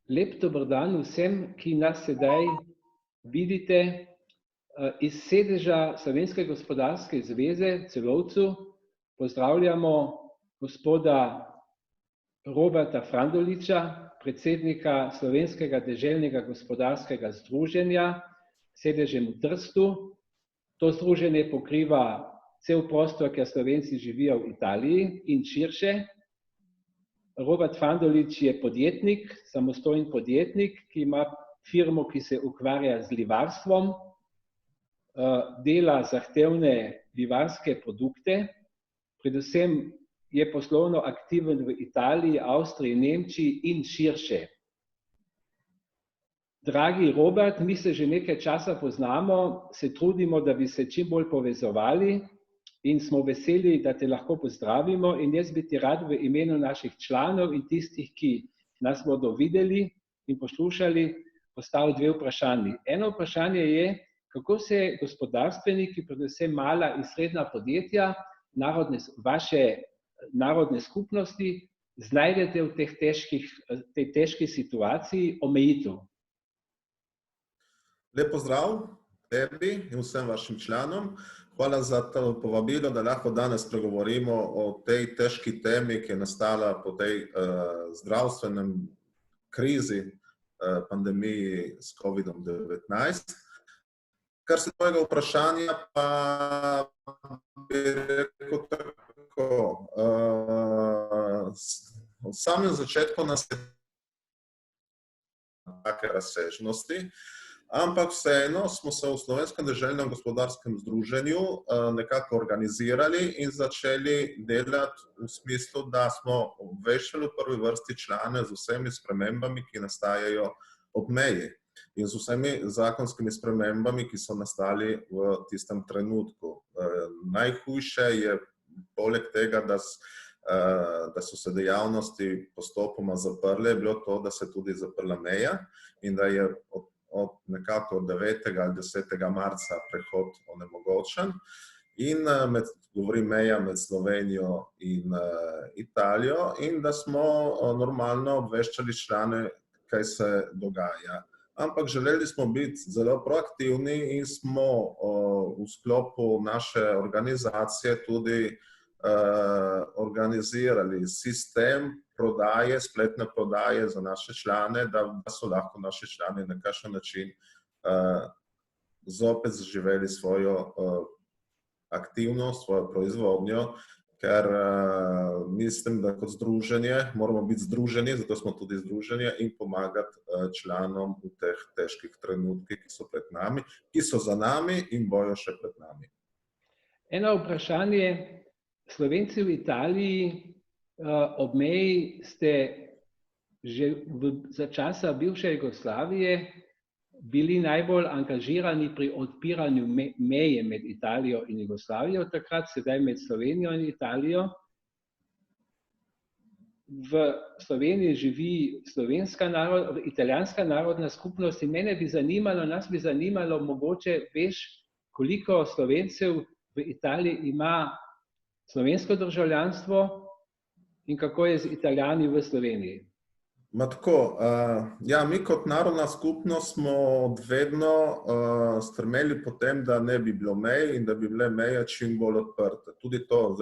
Lep dober dan vsem, ki nas sedaj vidite iz sedeža Slovenske gospodarske zveze Celovcu. Pozdravljamo gospoda Roberta Franduliča, predsednika Slovenskega deželnega gospodarskega združenja s sedežem v Trstu. To združenje pokriva cel prostor, kjer Slovenci živijo v Italiji in širše. Robert Frandulič je podjetnik, samostojen podjetnik, ki ima firmo, ki se ukvarja z livarstvom, dela zahtevne livarske produkte, predvsem je poslovno aktiven v Italiji, Avstriji, Nemčiji in širše. Dragi Robert, mi se že nekaj časa poznamo, se trudimo, da bi se čim bolj povezovali in smo veseli, da te lahko pozdravimo, in jaz bi ti rad v imenu naših članov in tistih, ki nas bodo videli in poslušali, postavil dve vprašanji. Eno vprašanje je, kako se gospodarstveniki, predvsem mala in srednja podjetja, vaše narodne skupnosti, znajdete v tej težki situaciji omejitev. Lep pozdrav tebi in vsem vašim članom. Hvala za to povabilo, da lahko danes pregovorimo o tej težki temi, ki je nastala po tej zdravstvenem krizi, pandemiji s COVID-19. Kar se tvojega vprašanja, pa bi rekel tako, v samem začetku nas je take razsežnosti, ampak vseeno smo se v Slovenskem deželnem gospodarskem združenju nekako organizirali in začeli delati v smislu, da smo obveščali v prvi vrsti člane z vsemi spremembami, ki nastajajo ob meji in z vsemi zakonskimi spremembami, ki so nastali v tistem trenutku. Najhujše je poleg tega, da so se dejavnosti postopoma zaprle, je bilo to, da se tudi zaprla meja in da je nekako 9. ali 10. marca prehod onemogočen in govorim meja med Slovenijo in Italijo in da smo normalno obveščali člane, kaj se dogaja. Ampak želeli smo biti zelo proaktivni in smo v sklopu naše organizacije tudi organizirali sistem prodaje, spletne prodaje za naše člane, da so lahko naši člani na kakšen način zopet zaživeli svojo aktivnost, svojo proizvodnjo, ker mislim, da kot združenje moramo biti združeni, zato smo tudi združenje in pomagati članom v teh težkih trenutkih, ki so pred nami, ki so za nami in bojo še pred nami. Eno vprašanje. Slovenci v Italiji ob meji ste že za časa bivše Jugoslavije bili najbolj angažirani pri odpiranju meje med Italijo in Jugoslavijo, takrat sedaj med Slovenijo in Italijo. V Sloveniji živi italijanska narodna skupnost in nas bi zanimalo, mogoče veš, koliko Slovencev v Italiji ima slovensko državljanstvo in kako je z Italijani v Sloveniji? Tako, ja, mi kot narodna skupnost smo vedno strmeli po tem, da ne bi bilo mej in da bi bile meje čim bolj odprte. Tudi to,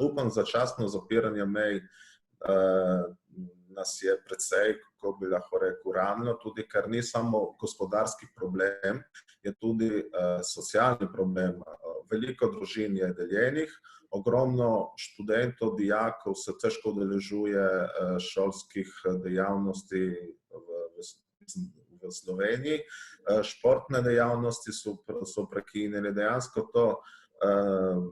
upam, začasno zapiranje mej nas je precej, kako bi lahko rekel, ranilo, tudi ker ni samo gospodarski problem, je tudi socialni problem. Veliko družin je deljenih, ogromno študentov, dijakov se težko udeležuje šolskih dejavnosti v Sloveniji. Športne dejavnosti so prekinili. Dejansko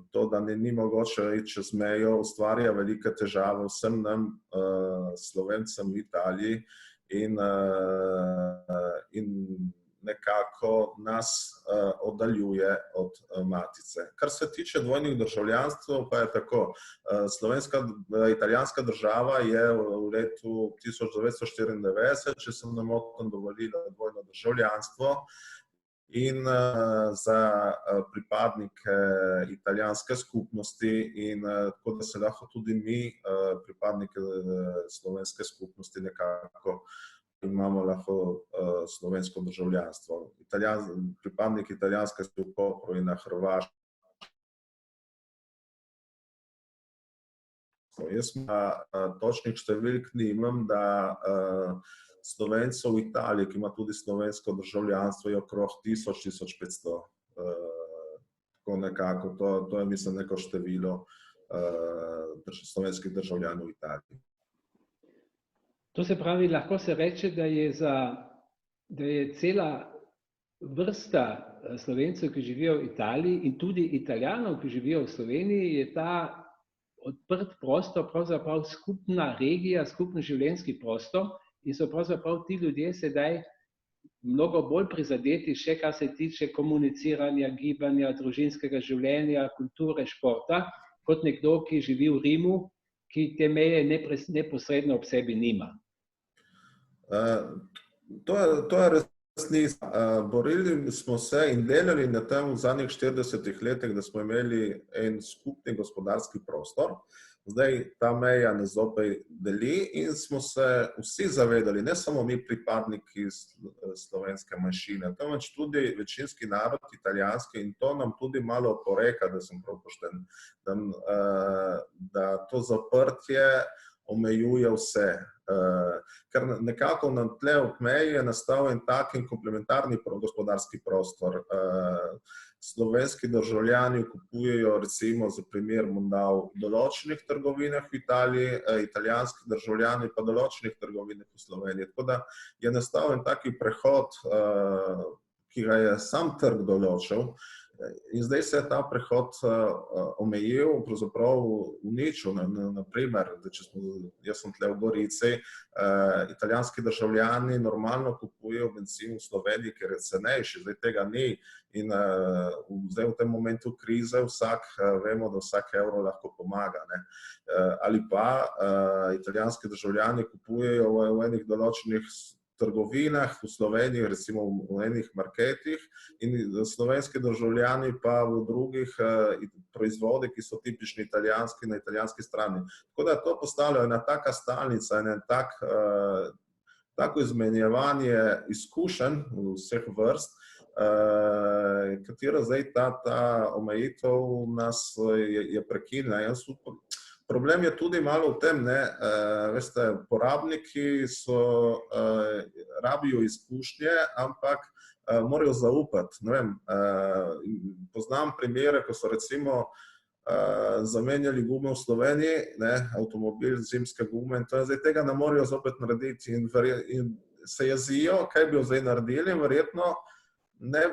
to, da ni mogoče iti čez mejo, ustvarja velike težave vsem nam, Slovencem v Italiji in nekako nas oddaljuje od matice. Kar se tiče dvojnih državljanstv, pa je tako. Italijanska država je v letu 1994, če sem ne motim, dovolila dvojno državljanstvo in za pripadnike italijanske skupnosti in tako, da se lahko tudi mi, pripadnike slovenske skupnosti, nekako imamo lahko slovensko državljanstvo. Pripadnik italijanske v Kopru in na Hrvaškem. Jaz točnih številk nimam, da Slovencev v Italiji, ki ima tudi slovensko državljanstvo, je okrog 1000–1500. Tako nekako, to je mislim neko število slovenskih državljanov v Italiji. To se pravi, lahko se reče, da je cela vrsta Slovencev, ki živijo v Italiji in tudi Italijanov, ki živijo v Sloveniji, je ta odprt prostor, pravzaprav skupna regija, skupni življenjski prostor in so pravzaprav ti ljudje sedaj mnogo bolj prizadeti, še kar se tiče komuniciranja, gibanja, družinskega življenja, kulture, športa, kot nekdo, ki živi v Rimu, ki te meje neposredno ob sebi nima. To je resnica. Borili smo se in delali na tem v zadnjih 40 letih, da smo imeli en skupni gospodarski prostor. Zdaj ta meja nas zopet deli in smo se vsi zavedali, ne samo mi pripadniki slovenske manjšine, temveč tudi večinski narod, italijanski, in to nam tudi malo oporeka, da sem prav pošten, da to zaprtje omejuje vse. Ker nekako na tle ob meji je nastal en tak komplementarni gospodarski prostor. Slovenski državljani kupujejo, recimo za primer bom dal, v določenih trgovinah v Italiji, italijanski državljani pa v določenih trgovinah v Sloveniji. Tako da je nastal en taki prehod, ki ga je sam trg določil. In zdaj se je ta prehod omejil, pravzaprav uničil. Naprimer, jaz sem tle v Gorici, italijanski državljani normalno kupujejo bencin v Sloveniji, ker je cenejši, zdaj tega ni. In zdaj v tem momentu krize vemo, da vsak evro lahko pomaga. Ali pa italijanski državljani kupujejo v enih določenih trgovinah v Sloveniji, recimo v enih marketih, in slovenski državljani pa v drugih proizvodih, ki so tipični italijanski, na italijanski strani. Tako da to postavlja ena taka stalnica, en tako izmenjevanje izkušenj vseh vrst, katero zdaj ta omejitev nas je prekinila. Problem je tudi malo v tem, veste, porabniki rabijo izkušnje, ampak morajo zaupati. Ne vem, poznam primere, ko so recimo zamenjali gume v Sloveniji, avtomobil, zimske gume, in zdaj tega ne morajo zopet narediti in se jezijo, kaj bi jo zdaj naredili, in verjetno ne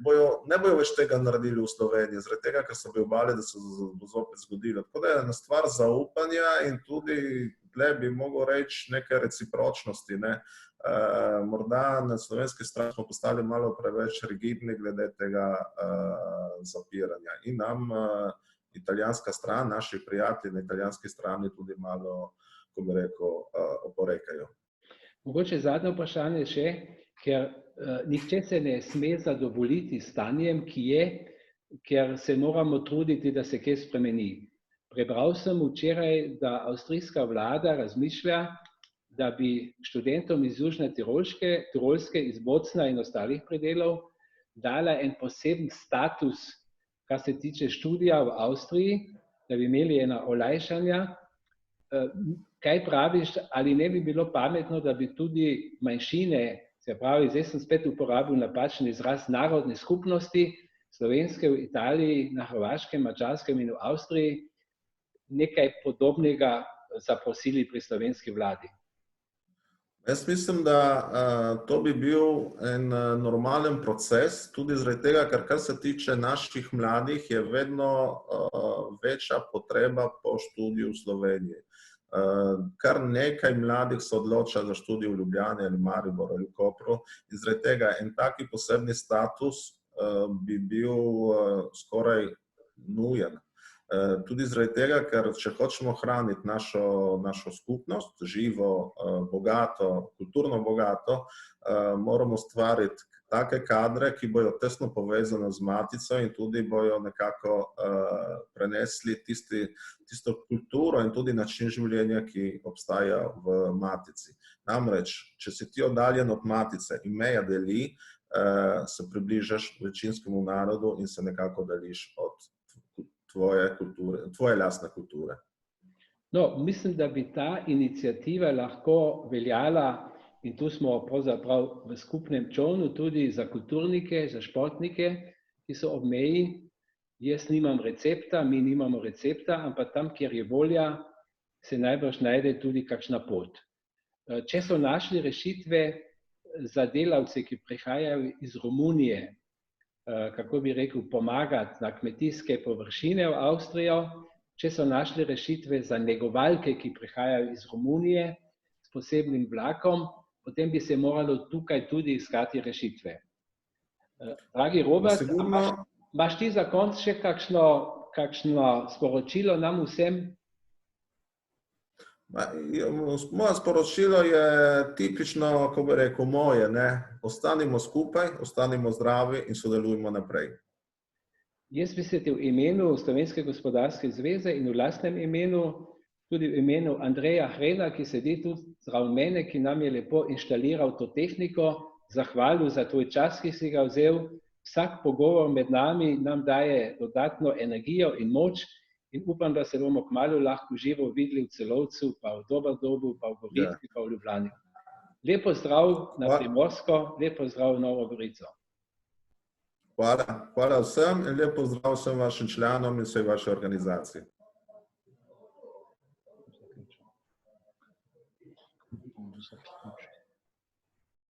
bojo več tega naredili v Sloveniji, zaradi tega, ker so bi obali, da se bo zopet zgodilo. Tako da je ena stvar zaupanja in tudi tle bi mogel reči neke recipročnosti. Morda na slovenski strani smo postali malo preveč rigidni glede tega zapiranja. In nam italijanska stran, naši prijatelji na italijanski strani tudi malo, ko bi rekel, oporekajo. Mogoče zadnje vprašanje še, ker nihče se ne sme zadovoljiti s stanjem, ki je, ker se moramo truditi, da se kaj spremeni. Prebral sem včeraj, da avstrijska vlada razmišlja, da bi študentom iz Južne Tirolske, iz Bocna in ostalih predelov dala en poseben status, kar se tiče študija v Avstriji, da bi imeli ena olajšanja. Kaj praviš, ali ne bi bilo pametno, da bi tudi manjšine, se pravi, zdaj sem spet uporabil napačen izraz, narodne skupnosti, slovenske v Italiji, na Hrvaškem, Madžarskem in v Avstriji, nekaj podobnega zaprosili pri slovenski vladi? Jaz mislim, da to bi bil en normalen proces, tudi zaradi tega, ker kar se tiče naših mladih, je vedno večja potreba po študiju v Sloveniji. Kar nekaj mladih se odloča za študij v Ljubljani ali Mariboru ali Kopru in zaradi tega en taki posebni status bi bil skoraj nujen. Tudi zaradi tega, ker če hočemo ohraniti našo skupnost, živo, bogato, kulturno bogato, moramo ustvariti take kadre, ki bojo tesno povezane z matico in tudi bojo nekako prenesli tisto kulturo in tudi način življenja, ki obstaja v matici. Namreč, če si ti oddaljen od matice in meja deli, se približaš večinskemu narodu in se nekako deliš od tvoje lastne kulture. No, mislim, da bi ta iniciativa lahko veljala, in tu smo pravzaprav v skupnem čolnu tudi za kulturnike, za športnike, ki so ob meji. Jaz nimam recepta, mi nimamo recepta, ampak tam, kjer je volja, se najbrž najde tudi kakšna pot. Če so našli rešitve za delavce, ki prihajajo iz Romunije, kako bi rekel, pomagati na kmetijske površine v Avstrijo, če so našli rešitve za negovalke, ki prihajajo iz Romunije s posebnim vlakom, potem bi se moralo tukaj tudi iskati rešitve. Dragi Robert, imaš ti za konec še kakšno sporočilo nam vsem? Moje sporočilo je tipično, kako bi rekel, moje. Ostanimo skupaj, ostanimo zdravi in sodelujmo naprej. Jaz bi se ti v imenu Slovenske gospodarske zveze in v lastnem imenu, tudi v imenu Andreja Hrena, ki sedi tudi zraven mene, ki nam je lepo inštaliral to tehniko, zahvalil za tvoj čas, ki si ga vzel. Vsak pogovor med nami nam daje dodatno energijo in moč in upam, da se bomo kmalu lahko živo videli v Celovcu, pa v Doberdobu, pa v Gorici, pa v Ljubljani. Lep pozdrav na Primorsko, lep pozdrav v Novo Gorico. Hvala vsem in lep pozdrav vsem vašim članom in vsej vaši organizaciji.